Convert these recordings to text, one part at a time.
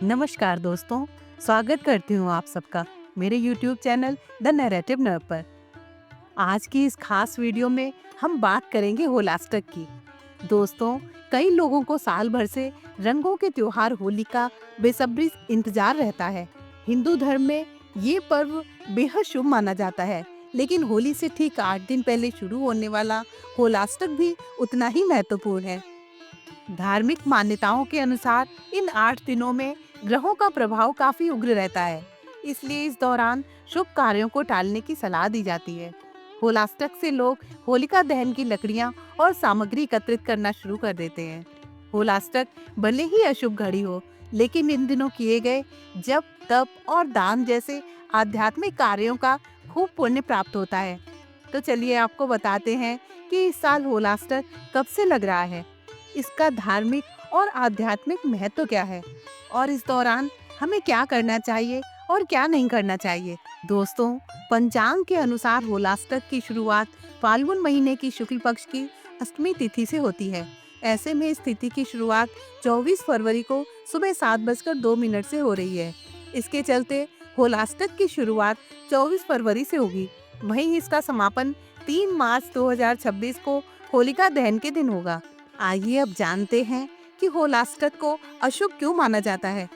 नमस्कार दोस्तों, स्वागत करती हूँ आप सबका मेरे YouTube channel the narrative nerve पर। आज की इस खास वीडियो में हम बात करेंगे होलाष्टक की। दोस्तों, कई लोगों को साल भर से रंगों के त्योहार होली का बेसब्री से इंतजार रहता है। हिंदू धर्म में ये पर्व बेहद शुभ माना जाता है, लेकिन होली से ठीक 8 दिन पहले शुरू होने वाला होलाष्टक भी उतना ही महत्वपूर्ण है। धार्मिक मान्यताओं के अनुसार इन 8 दिनों में ग्रहों का प्रभाव काफी उग्र रहता है, इसलिए इस दौरान शुभ कार्यों को टालने की सलाह दी जाती है। होलाष्टक से लोग होलिका दहन की लकड़ियां और सामग्री एकत्रित करना शुरू कर देते हैं। होलाष्टक भले ही अशुभ घड़ी हो, लेकिन इन दिनों किए गए जप, तप और दान जैसे आध्यात्मिक कार्यों का खूब पुण्य प्राप्त होता है। तो चलिए आपको बताते हैं कि इस साल होलाष्टक कब से लग रहा है, इसका धार्मिक और आध्यात्मिक महत्व क्या है और इस दौरान हमें क्या करना चाहिए और क्या नहीं करना चाहिए। दोस्तों, पंचांग के अनुसार होलाष्टक की शुरुआत फाल्गुन महीने की शुक्ल पक्ष की अष्टमी तिथि से होती है। ऐसे में इस तिथि की शुरुआत 24 फरवरी को सुबह 7:02 से हो रही है। इसके चलते होलाष्टक की शुरुआत 24 फरवरी से होगी। वहीं इसका समापन 3 मार्च 2026 को होलिका दहन के दिन होगा। आइए अब जानते हैं कि होलाष्टक को अशुभ क्यों माना जाता है।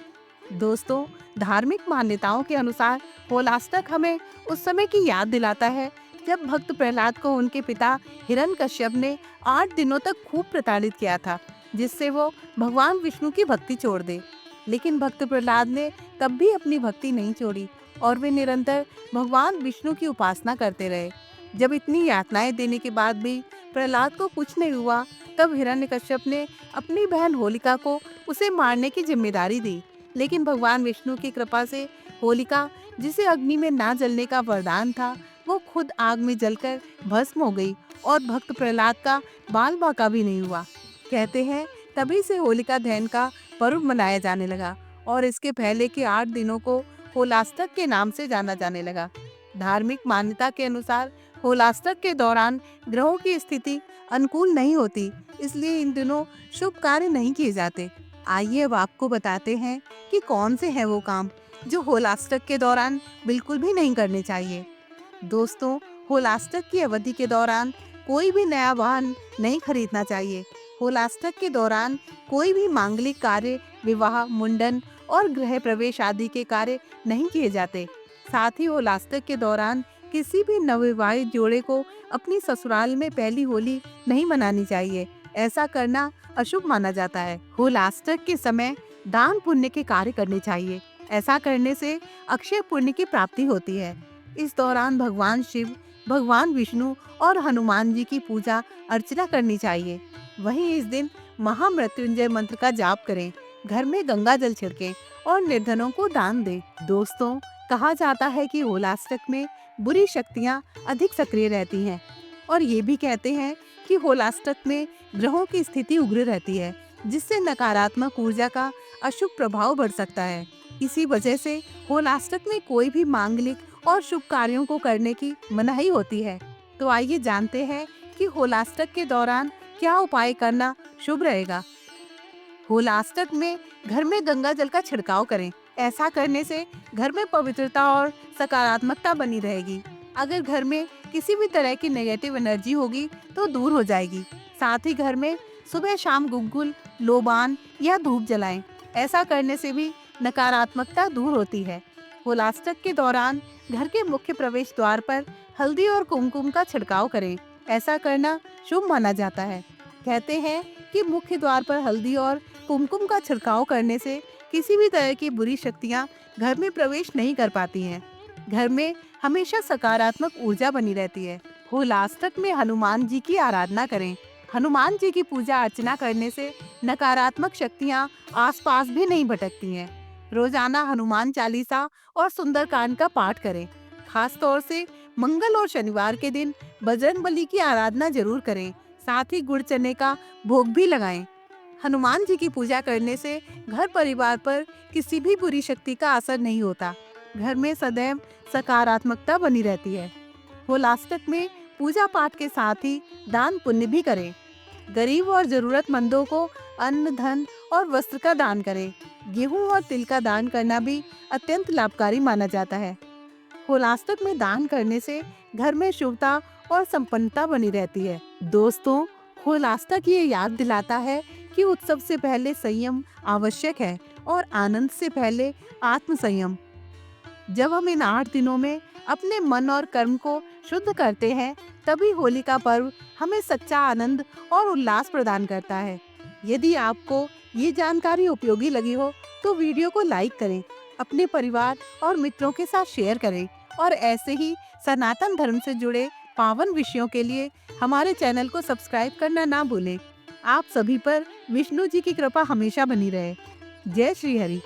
दोस्तों, धार्मिक मान्यताओं के अनुसार होलाष्टक हमें उस समय की याद दिलाता है जब भक्त प्रहलाद को उनके पिता हिरण्यकश्यप ने 8 दिनों तक खूब प्रताड़ित किया था, जिससे वो भगवान विष्णु की भक्ति छोड़ दे। लेकिन भक्त प्रहलाद ने तब भी अपनी भक्ति नहीं छोड़ी और वे निरंतर भगवान विष्णु की उपासना करते रहे। जब इतनी यातनाएं देने के बाद भी प्रहलाद को कुछ नहीं हुआ, तब हिरण्यकश्यप ने अपनी बहन होलिका को उसे मारने की जिम्मेदारी दी। लेकिन भगवान विष्णु की कृपा से होलिका, जिसे अग्नि में ना जलने का वरदान था, वो खुद आग में जलकर भस्म हो गई और भक्त प्रहलाद का बाल बाका भी नहीं हुआ। कहते हैं तभी से होलिका दहन का पर्व मनाया जाने लगा और इसके पहले के 8 दिनों को होलाष्टक के नाम से जाना जाने लगा। धार्मिक मान्यता के अनुसार होलाष्टक के दौरान ग्रहों की स्थिति अनुकूल नहीं होती, इसलिए इन दिनों शुभ कार्य नहीं किए जाते। आइए अब आपको बताते हैं कि कौन से हैं वो काम जो होलाष्टक के दौरान बिल्कुल भी नहीं करने चाहिए। दोस्तों, होलाष्टक की अवधि के दौरान कोई भी नया वाहन नहीं खरीदना चाहिए। होलाष्टक के दौरान कोई भी मांगलिक कार्य, विवाह, मुंडन और गृह प्रवेश आदि के कार्य नहीं किए जाते। साथ ही होलाष्टक के दौरान किसी भी नवविवाहित जोड़े को अपनी ससुराल में पहली होली नहीं मनानी चाहिए। ऐसा करना अशुभ माना जाता है। होलाष्टक के समय दान पुण्य के कार्य करने चाहिए। ऐसा करने से अक्षय पुण्य की प्राप्ति होती है। इस दौरान भगवान शिव, भगवान विष्णु और हनुमान जी की पूजा अर्चना करनी चाहिए। वहीं इस दिन महामृत्युंजय मंत्र का जाप करें, घर में गंगा जल छिड़कें और निर्धनों को दान दें। दोस्तों, कहा जाता है कि होलाष्टक में बुरी शक्तियां अधिक सक्रिय रहती हैं और ये भी कहते हैं कि होलाष्टक में ग्रहों की स्थिति उग्र रहती है, जिससे नकारात्मक ऊर्जा का अशुभ प्रभाव बढ़ सकता है। इसी वजह से होलाष्टक में कोई भी मांगलिक और शुभ कार्यों को करने की मनाही होती है। तो आइए जानते हैं कि होलाष्टक के दौरान क्या उपाय करना शुभ रहेगा। होलाष्टक में घर में गंगा जल का छिड़काव करें। ऐसा करने से घर में पवित्रता और सकारात्मकता बनी रहेगी। अगर घर में किसी भी तरह की नेगेटिव एनर्जी होगी तो दूर हो जाएगी। साथ ही घर में सुबह शाम गुग्गुल, लोबान या धूप जलाएं। ऐसा करने से भी नकारात्मकता दूर होती है। होलाष्टक के दौरान घर के मुख्य प्रवेश द्वार पर हल्दी और कुमकुम का छिड़काव करें। ऐसा करना शुभ माना जाता है। कहते हैं कि मुख्य द्वार पर हल्दी और कुमकुम का छिड़काव करने से किसी भी तरह की बुरी शक्तियां घर में प्रवेश नहीं कर पाती हैं। घर में हमेशा सकारात्मक ऊर्जा बनी रहती है। होलाष्टक में हनुमान जी की आराधना करें। हनुमान जी की पूजा अर्चना करने से नकारात्मक शक्तियां आसपास भी नहीं भटकती हैं। रोजाना हनुमान चालीसा और सुंदरकांड का पाठ करें। खास तौर से मंगल और शनिवार के दिन बजरंगबली की आराधना जरूर करें। साथ ही गुड़ चने का भोग भी लगाएं। हनुमान जी की पूजा करने से घर परिवार पर किसी भी बुरी शक्ति का असर नहीं होता। घर में सदैव सकारात्मकता बनी रहती है। होलाष्टक में पूजा पाठ के साथ ही दान पुण्य भी करें। गरीब और जरूरतमंदों को अन्न, धन और वस्त्र का दान करें। गेहूं और तिल का दान करना भी अत्यंत लाभकारी माना जाता है। होलाष्टक में दान करने से घर में शुभता और संपन्नता बनी रहती है। दोस्तों, होलाष्टक ये याद दिलाता है कि उत्सव से पहले संयम आवश्यक है और आनंद से पहले आत्म संयम। जब हम इन 8 दिनों में अपने मन और कर्म को शुद्ध करते हैं, तभी होली का पर्व हमें सच्चा आनंद और उल्लास प्रदान करता है। यदि आपको ये जानकारी उपयोगी लगी हो, तो वीडियो को लाइक करें, अपने परिवार और मित्रों के साथ शेयर करें और ऐसे ही सनातन धर्म से जुड़े पावन विषयों के लिए हमारे चैनल को सब्सक्राइब करना ना भूलें। आप सभी पर विष्णु जी की कृपा हमेशा बनी रहे। जय श्री हरि।